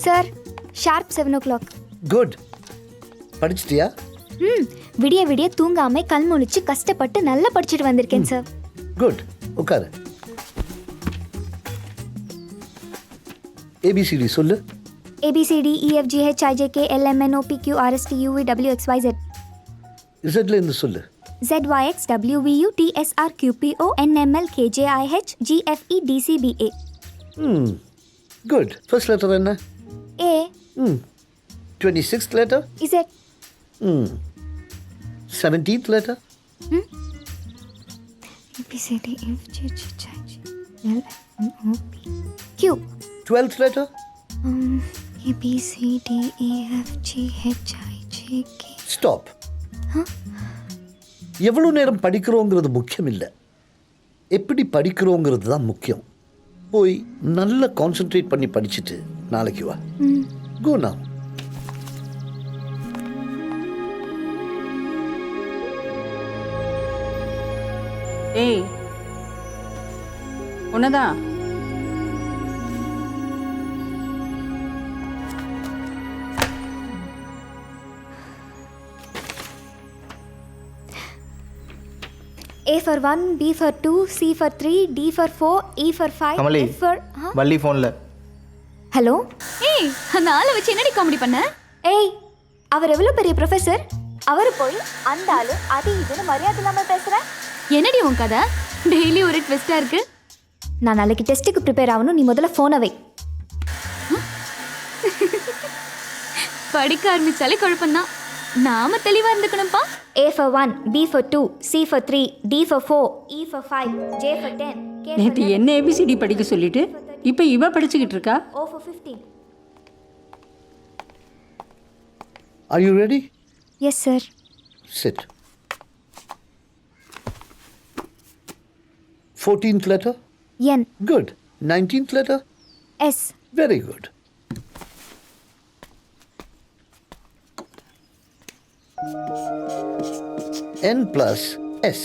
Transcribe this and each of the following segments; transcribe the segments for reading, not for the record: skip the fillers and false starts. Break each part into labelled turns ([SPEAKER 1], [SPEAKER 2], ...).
[SPEAKER 1] Sir sharp 7 o'clock.
[SPEAKER 2] Good. படிச்சிட்டியா?
[SPEAKER 1] விடிய விடிய தூங்காம கண் முழிச்சு கஷ்டப்பட்டு நல்லா படிச்சுட்டு வந்திருக்கேன் சார்.
[SPEAKER 2] குட். உட்காரு. ABCD சொல்லு.
[SPEAKER 1] ABCD EFG HIJK LMNOP QRST UVWXYZ.
[SPEAKER 2] இசட்ல இருந்து சொல்லு.
[SPEAKER 1] ZYX WVU TSR QPO NML KJIH GFE DCBA.
[SPEAKER 2] Good. First letter என்ன?
[SPEAKER 1] A.
[SPEAKER 2] 26th letter?
[SPEAKER 1] Z.
[SPEAKER 2] 17th letter?
[SPEAKER 1] ABCD EFG HIJK LMNOP Q.
[SPEAKER 2] 12th letter?
[SPEAKER 1] ABCD EFG HIJK.
[SPEAKER 2] Stop. எவ்வளவு நேரம் படிக்கிறோங்கிறது முக்கியம் இல்லை, எப்படி படிக்கிறோங்கிறது தான் முக்கியம். போய் நல்லா கான்சென்ட்ரேட் பண்ணி படிச்சுட்டு நாளைக்கு வா. Go now.
[SPEAKER 3] ஏய் உன்னதான்
[SPEAKER 1] A for 1, B for 2, C for 3, D for 4, E for 5,
[SPEAKER 4] Kamali
[SPEAKER 1] F for...
[SPEAKER 4] Valli ஃபோனில்.
[SPEAKER 1] ஹலோ.
[SPEAKER 5] ஏய் அந்த ஆளை வச்சு என்னடி காமெடி பண்ண?
[SPEAKER 1] ஏய் அவர் எவ்வளோ பெரிய ப்ரொஃபஸர், அவர் போய் அந்த ஆளு அது இதுன்னு மரியாதை இல்லாமல் பேசுகிறேன்.
[SPEAKER 5] என்னடி உன் கதை? டெய்லி ஒரு ட்விஸ்டா இருக்கு.
[SPEAKER 1] நான் நாளைக்கு டெஸ்ட்டுக்கு ப்ரிப்பேர் ஆகணும், நீ முதல்ல ஃபோனை வை.
[SPEAKER 5] படிக்க ஆரம்பிச்சாலே குழப்பம்தான். நாம தெளிவா இருந்துக்கணும்ப்பா.
[SPEAKER 1] A for 1, B for 2, C for 3, D for 4, E for 5, J for 10, K for
[SPEAKER 3] நேற்று
[SPEAKER 1] 11,
[SPEAKER 3] என்ன ஏபிசிடி படிக்க சொல்லிட்டு இப்போ இவ படிச்சுக்கிட்டு இருக்கா.
[SPEAKER 1] O for 15.
[SPEAKER 2] Are you ready?
[SPEAKER 1] Yes, sir.
[SPEAKER 2] Sit. 14th letter?
[SPEAKER 1] N.
[SPEAKER 2] Good. 19th letter?
[SPEAKER 1] S.
[SPEAKER 2] Very good. N plus S.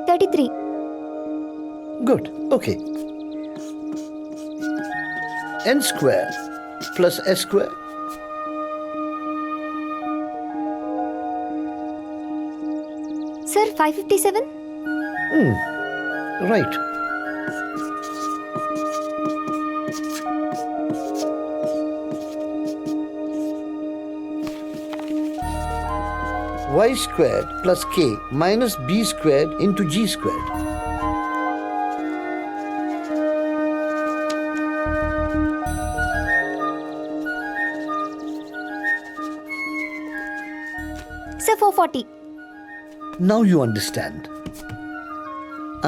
[SPEAKER 1] 33.
[SPEAKER 2] Good. Okay. N square plus S square.
[SPEAKER 1] Sir, 557?
[SPEAKER 2] Right. Y squared plus K minus B squared into G squared.
[SPEAKER 1] Sir, 440.
[SPEAKER 2] Now you understand.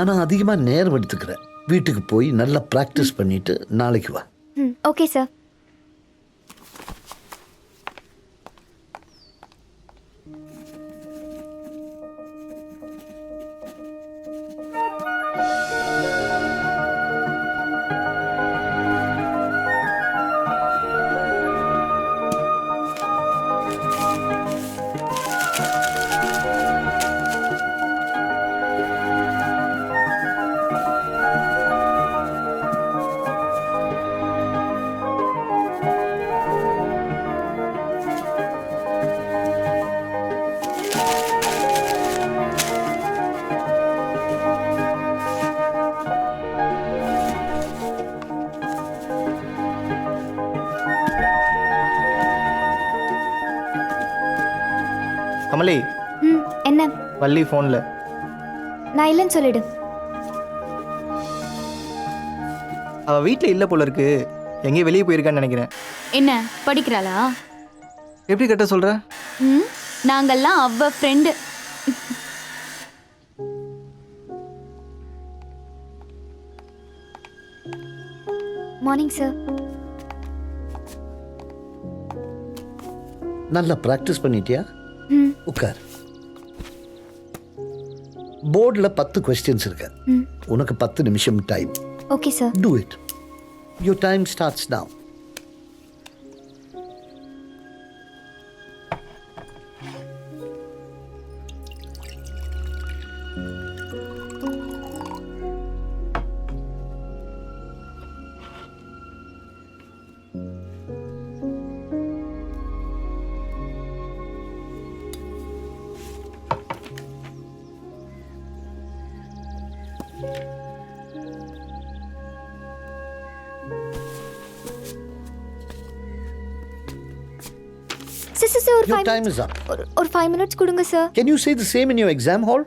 [SPEAKER 2] ஆனால் அதிகமாக நேரம் எடுத்துக்கிறேன். வீட்டுக்கு போய் நல்லா practice பண்ணிட்டு நாளைக்கு வா.
[SPEAKER 1] Okay, sir.
[SPEAKER 4] கமலி
[SPEAKER 1] என்ன?
[SPEAKER 4] வள்ளி ஃபோனில்.
[SPEAKER 1] நான் இல்லைன்னு சொல்லிடு.
[SPEAKER 4] அவள் வீட்டில் இல்லை போல இருக்கு, எங்கேயும் வெளியே போயிருக்கான்னு நினைக்கிறேன்.
[SPEAKER 5] என்ன படிக்கிறாளா?
[SPEAKER 4] எப்படி கட்ட சொல்கிற?
[SPEAKER 5] நாங்கெல்லாம் அவ ஃப்ரெண்டு.
[SPEAKER 1] Morning sir.
[SPEAKER 2] நல்லா ப்ராக்டிஸ் பண்ணிட்டியா? உட்கார். போர்டில் 10 கொஸ்டின்ஸ் இருக்கு. உனக்கு 10 நிமிஷம் time.
[SPEAKER 1] Okay sir.
[SPEAKER 2] Do it. Your time starts now.
[SPEAKER 1] Sir ஒரு
[SPEAKER 2] Your
[SPEAKER 1] 5
[SPEAKER 2] time is up.
[SPEAKER 1] ஒரு 5 மினிட்ஸ் கொடுங்க sir.
[SPEAKER 2] Can you say the same in your exam hall?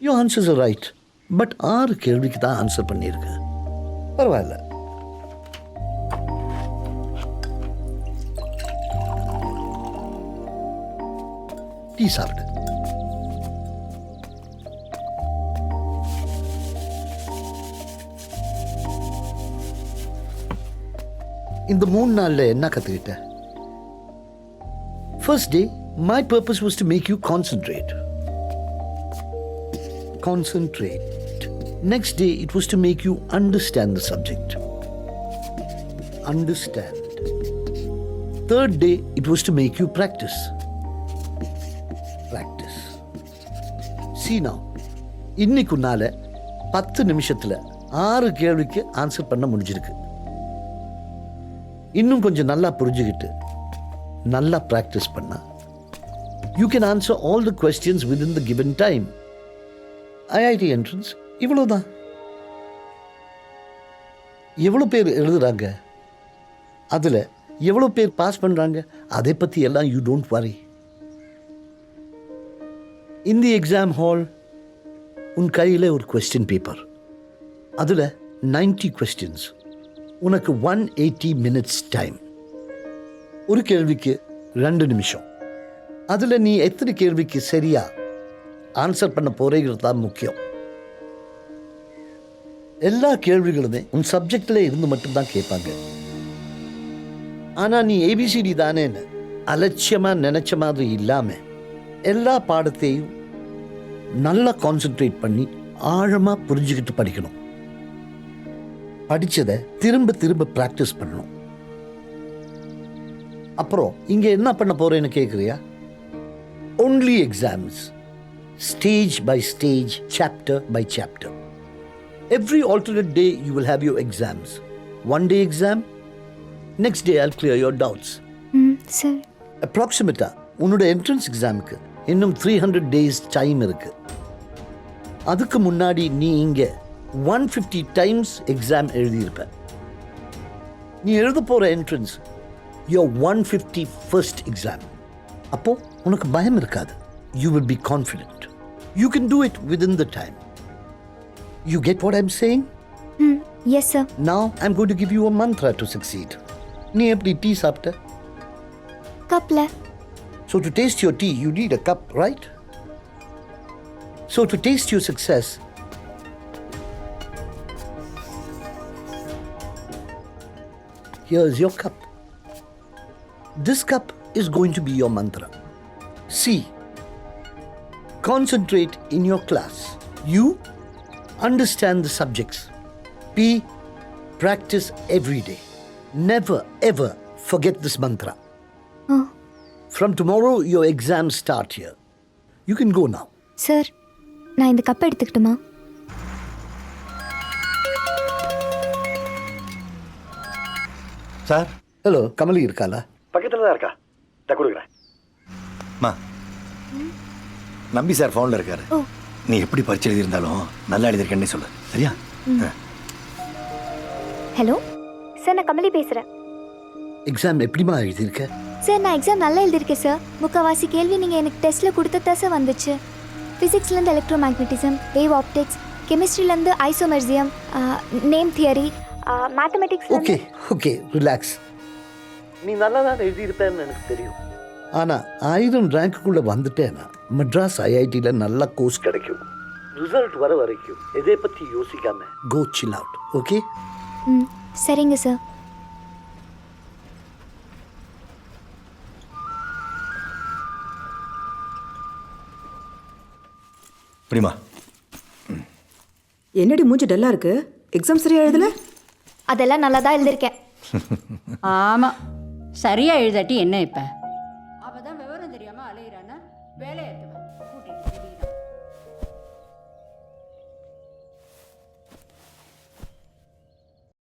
[SPEAKER 2] Your answers are right. But 6 கேள்விக்கு தான் answer பண்ணியிருக்க. பரவாயில்ல. Tea சாப்பிடு. இந்த 3 நாள்ல என்ன கத்துக்கிட்ட? First day, my purpose was to make you concentrate. Concentrate. Next day, it was to make you understand the subject. Understand. Third day, it was to make you practice. Practice. See now. இன்னைக்கு உன்னால 10 நிமிஷத்துல 6 கேள்விக்கு answer பண்ண முடிஞ்சிருக்கு. இன்னும் கொஞ்சம் நல்லா புரிஞ்சுக்கிட்டு நல்லா ப்ராக்டிஸ் பண்ணா you can answer all the questions within the given time. IIT entrance இவ்வளோதான். எவ்வளோ பேர் எழுதுறாங்க, அதில் எவ்வளோ பேர் பாஸ் பண்ணுறாங்க, அதை பற்றி எல்லாம் you don't worry. In the exam hall உன் கையில் ஒரு கொஸ்டின் பேப்பர், அதில் 90 கொஸ்டின்ஸ். உனக்கு 180 மினிட்ஸ் டைம். ஒரு கேள்விக்கு 2 நிமிஷம். அதில் நீ எத்தனை கேள்விக்கு சரியா ஆன்சர் பண்ண போறேங்கிறது தான் முக்கியம். எல்லா கேள்விகளுமே உன் சப்ஜெக்டில் இருந்து மட்டும்தான் கேட்பாங்க. ஆனால் நீ ஏபிசிடி தானேன்னு அலட்சியமாக நினைச்ச மாதிரி இல்லாமல் எல்லா பாடத்தையும் நல்லா கான்சென்ட்ரேட் பண்ணி ஆழமாக புரிஞ்சுக்கிட்டு படிக்கணும். படிச்சதை திரும்ப திரும்ப ப்ராக்டிஸ் பண்ணணும். அப்புறம் இங்க என்ன பண்ண போறேன்னு கேட்குறியா? Only exams, stage by stage, chapter by chapter. Every alternate day you will have your exams. One day exam, next day I'll clear your doubts.
[SPEAKER 1] Sir
[SPEAKER 2] அப்ராக்சிமேட்டா உன்னோட என்ட்ரன்ஸ் எக்ஸாமுக்கு இன்னும் 300 டேஸ் டைம் இருக்கு. அதுக்கு முன்னாடி நீ இங்க 150 டைம்ஸ் எக்ஸாம் எழுதியிருப்ப. நீ எழுத போற என்ட்ரன்ஸ் யோர் 151st எக்ஸாம். அப்போ உனக்கு பயம் இருக்காது. You will be confident. You can do it with in the time. You get what I'm saying?
[SPEAKER 1] Yes sir.
[SPEAKER 2] Now I'm going to give you a Mantra to succeed. நீ எப்படி tea சாப்பிட்ட?
[SPEAKER 1] கப்ல.
[SPEAKER 2] So to taste your tea, you need a cup, right? So to taste your success, here is your cup. This cup is going to be your mantra. C. Concentrate in your class. U. Understand the subjects. P. Practice every day. Never ever forget this mantra. From tomorrow, your exams start here. You can go now.
[SPEAKER 1] Sir நான் இந்த cup எடுத்துக்கிட்டுமா?
[SPEAKER 4] Sir.
[SPEAKER 2] Hello, Kamali இருக்காளா?
[SPEAKER 6] பக்கத்தில் தான் இருக்கா, இதை கொடுக்குறேன்.
[SPEAKER 4] மா,
[SPEAKER 6] நம்பி சார் ஃபோனில் இருக்காரு.
[SPEAKER 1] ஓ.
[SPEAKER 6] நீ எப்படி பரிச்சை எழுதியிருந்தாலும் நல்லா எழுதியிருக்கேன்னு சொல்லு, சரியா?
[SPEAKER 1] ஹலோ சார், நான் கமலி பேசுகிறேன்.
[SPEAKER 2] எக்ஸாம் எப்படிமா எழுதியிருக்க?
[SPEAKER 1] சார் நான் எக்ஸாம் நல்லா எழுதியிருக்கேன் சார். முக்கால்வாசி கேள்வி நீங்கள் எனக்கு டெஸ்ட்டில் கொடுத்ததா சார் வந்துச்சு. ஃபிசிக்ஸ்லேருந்து எலக்ட்ரோ மேக்னட்டிசம், வேவ் ஆப்டிக்ஸ், கெமிஸ்ட்ரிலேருந்து isomerism, name theory, mathematics.
[SPEAKER 2] Okay okay, relax. நீ நல்லா தான் எழுதியிருப்பேன்னு எனக்கு தெரியும். ஆனால் 1000 ரேங்க்குள்ளே வந்துட்டேன்னா மெட்ராஸ் ஐஐடியில் நல்ல கோர்ஸ் கிடைக்கும். ரிசல்ட் வர வரைக்கும் எதை பற்றி யோசிக்காம கோ சில் அவுட். ஓகே?
[SPEAKER 1] சரிங்க சார்.
[SPEAKER 6] அப்படிமா?
[SPEAKER 7] என்னடி மூஞ்சி டல்லா இருக்கு? எக்ஸாம் சரியா எழுதல?
[SPEAKER 1] அதெல்லாம் நல்லா தான் எழுதியிருக்கேன்.
[SPEAKER 3] ஆமா, சரியா எழுதாட்டி என்ன இப்ப? அவதான் விவரம் தெரியாம அலையிறானா வேலையை கூட்டிட்டு